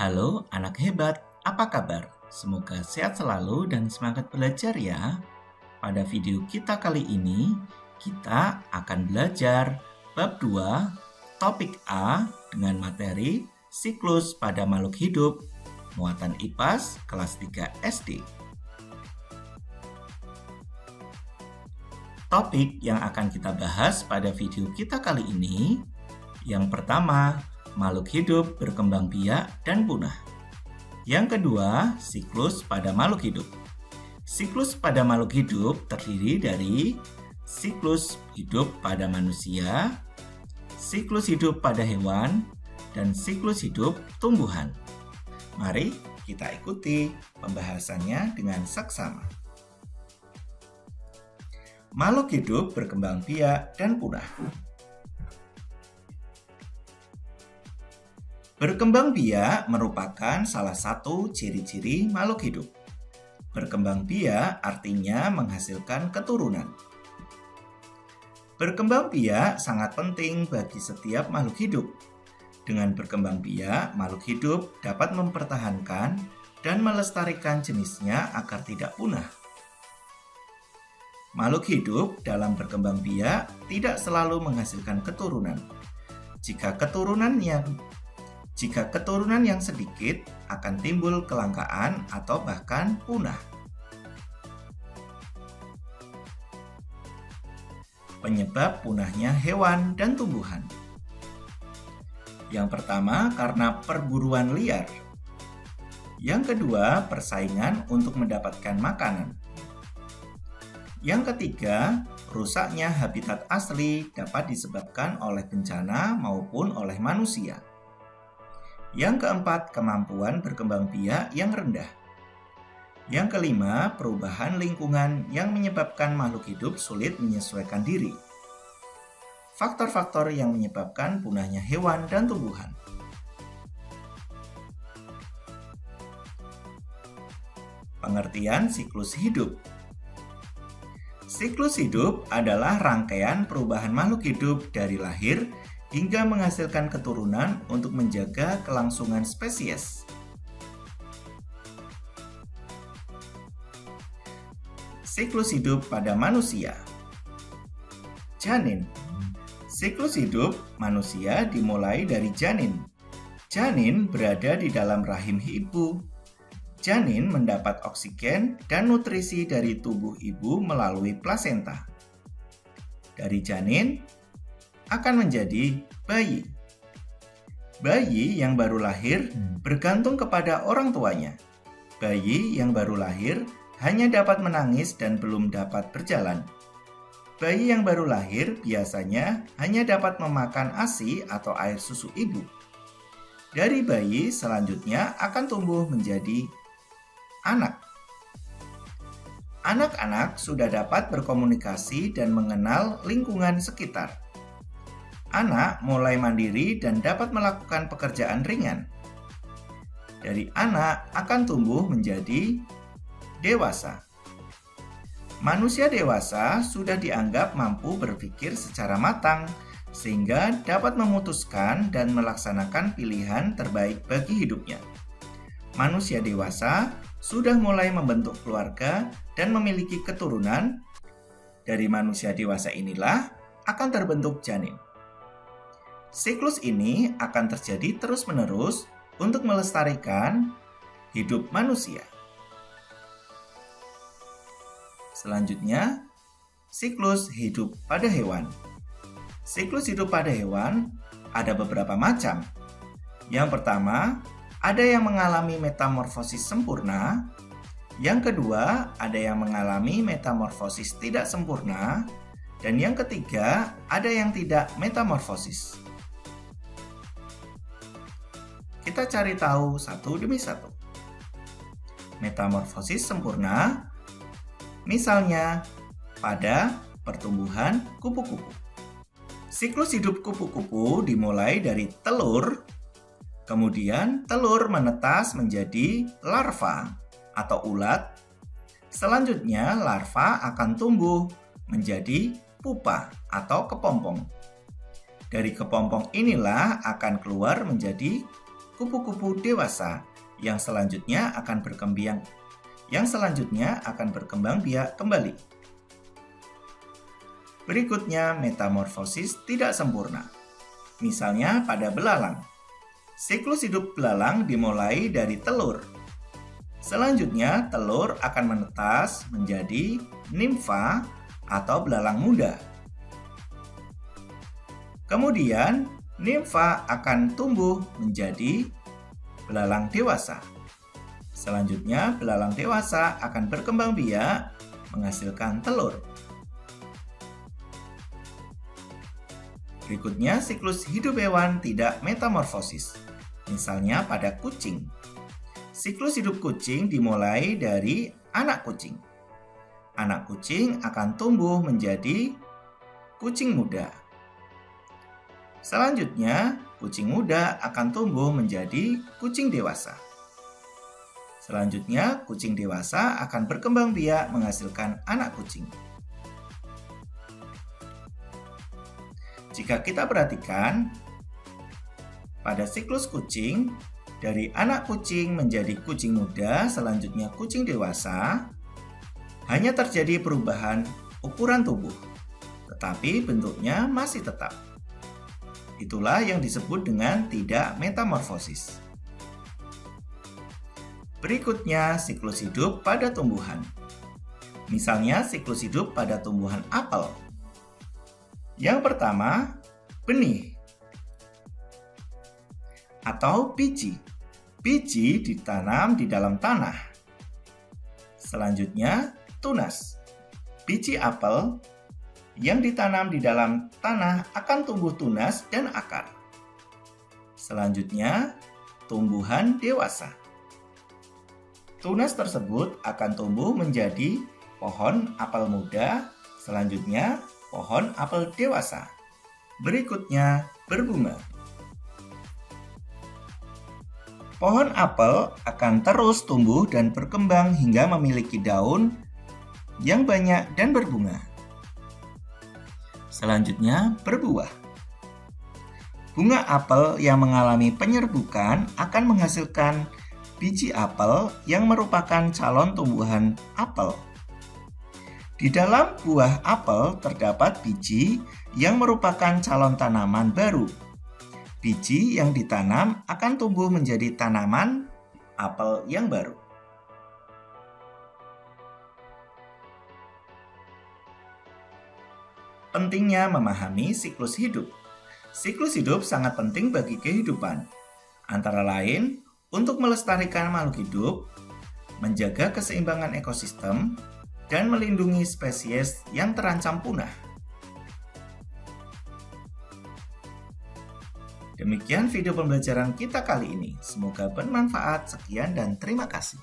Halo anak hebat, apa kabar? Semoga sehat selalu dan semangat belajar ya. Pada video kita kali ini, kita akan belajar bab 2, topik A dengan materi siklus pada makhluk hidup, muatan IPAS kelas 3 SD. Topik yang akan kita bahas pada video kita kali ini, yang pertama, makhluk hidup berkembang biak dan punah. Yang kedua, siklus pada makhluk hidup. Siklus pada makhluk hidup terdiri dari siklus hidup pada manusia, siklus hidup pada hewan, dan siklus hidup tumbuhan. Mari kita ikuti pembahasannya dengan seksama. Makhluk hidup berkembang biak dan punah. Berkembang biak merupakan salah satu ciri-ciri makhluk hidup. Berkembang biak artinya menghasilkan keturunan. Berkembang biak sangat penting bagi setiap makhluk hidup. Dengan berkembang biak, makhluk hidup dapat mempertahankan dan melestarikan jenisnya agar tidak punah. Makhluk hidup dalam berkembang biak tidak selalu menghasilkan keturunan. Jika keturunan yang sedikit, akan timbul kelangkaan atau bahkan punah. Penyebab punahnya hewan dan tumbuhan. Yang pertama, karena perburuan liar. Yang kedua, persaingan untuk mendapatkan makanan. Yang ketiga, rusaknya habitat asli dapat disebabkan oleh bencana maupun oleh manusia. Yang keempat, kemampuan berkembang biak yang rendah. Yang kelima, perubahan lingkungan yang menyebabkan makhluk hidup sulit menyesuaikan diri. Faktor-faktor yang menyebabkan punahnya hewan dan tumbuhan. Pengertian siklus hidup. Siklus hidup adalah rangkaian perubahan makhluk hidup dari lahir hingga menghasilkan keturunan untuk menjaga kelangsungan spesies. Siklus hidup pada manusia. Janin. Siklus hidup manusia dimulai dari janin. Janin berada di dalam rahim ibu. Janin mendapat oksigen dan nutrisi dari tubuh ibu melalui plasenta. Dari janin akan menjadi bayi. Bayi yang baru lahir bergantung kepada orang tuanya. Bayi yang baru lahir hanya dapat menangis dan belum dapat berjalan. Bayi yang baru lahir biasanya hanya dapat memakan ASI atau air susu ibu. Dari bayi selanjutnya akan tumbuh menjadi anak. Anak-anak sudah dapat berkomunikasi dan mengenal lingkungan sekitar. Anak mulai mandiri dan dapat melakukan pekerjaan ringan. Dari anak akan tumbuh menjadi dewasa. Manusia dewasa sudah dianggap mampu berpikir secara matang, sehingga dapat memutuskan dan melaksanakan pilihan terbaik bagi hidupnya. Manusia dewasa sudah mulai membentuk keluarga dan memiliki keturunan. Dari manusia dewasa inilah akan terbentuk janin. Siklus ini akan terjadi terus-menerus untuk melestarikan hidup manusia. Selanjutnya, siklus hidup pada hewan. Siklus hidup pada hewan ada beberapa macam. Yang pertama, ada yang mengalami metamorfosis sempurna. Yang kedua, ada yang mengalami metamorfosis tidak sempurna. Dan yang ketiga, ada yang tidak metamorfosis. Kita cari tahu satu demi satu. Metamorfosis sempurna, misalnya pada pertumbuhan kupu-kupu. Siklus hidup kupu-kupu dimulai dari telur, kemudian telur menetas menjadi larva atau ulat. Selanjutnya larva akan tumbuh menjadi pupa atau kepompong. Dari kepompong inilah akan keluar menjadi kupu-kupu dewasa yang selanjutnya akan berkembang biak kembali. Berikutnya, metamorfosis tidak sempurna. Misalnya pada belalang. Siklus hidup belalang dimulai dari telur. Selanjutnya, telur akan menetas menjadi nimfa atau belalang muda. Kemudian, nimfa akan tumbuh menjadi belalang dewasa. Selanjutnya, belalang dewasa akan berkembang biak menghasilkan telur. Berikutnya, siklus hidup hewan tidak metamorfosis. Misalnya pada kucing. Siklus hidup kucing dimulai dari anak kucing. Anak kucing akan tumbuh menjadi kucing muda. Selanjutnya, kucing muda akan tumbuh menjadi kucing dewasa. Selanjutnya, kucing dewasa akan berkembang biak menghasilkan anak kucing. Jika kita perhatikan, pada siklus kucing, dari anak kucing menjadi kucing muda, selanjutnya kucing dewasa, hanya terjadi perubahan ukuran tubuh, tetapi bentuknya masih tetap. Itulah yang disebut dengan tidak metamorfosis. Berikutnya, siklus hidup pada tumbuhan. Misalnya, siklus hidup pada tumbuhan apel. Yang pertama, benih atau biji. Biji ditanam di dalam tanah. Selanjutnya, tunas. Biji apel yang ditanam di dalam tanah akan tumbuh tunas dan akar. Selanjutnya, tumbuhan dewasa. Tunas tersebut akan tumbuh menjadi pohon apel muda, selanjutnya pohon apel dewasa. Berikutnya, berbunga. Pohon apel akan terus tumbuh dan berkembang hingga memiliki daun yang banyak dan berbunga. Selanjutnya, berbuah. Bunga apel yang mengalami penyerbukan akan menghasilkan biji apel yang merupakan calon tumbuhan apel. Di dalam buah apel terdapat biji yang merupakan calon tanaman baru. Biji yang ditanam akan tumbuh menjadi tanaman apel yang baru. Pentingnya memahami siklus hidup. Siklus hidup sangat penting bagi kehidupan. Antara lain, untuk melestarikan makhluk hidup, menjaga keseimbangan ekosistem, dan melindungi spesies yang terancam punah. Demikian video pembelajaran kita kali ini. Semoga bermanfaat. Sekian dan terima kasih.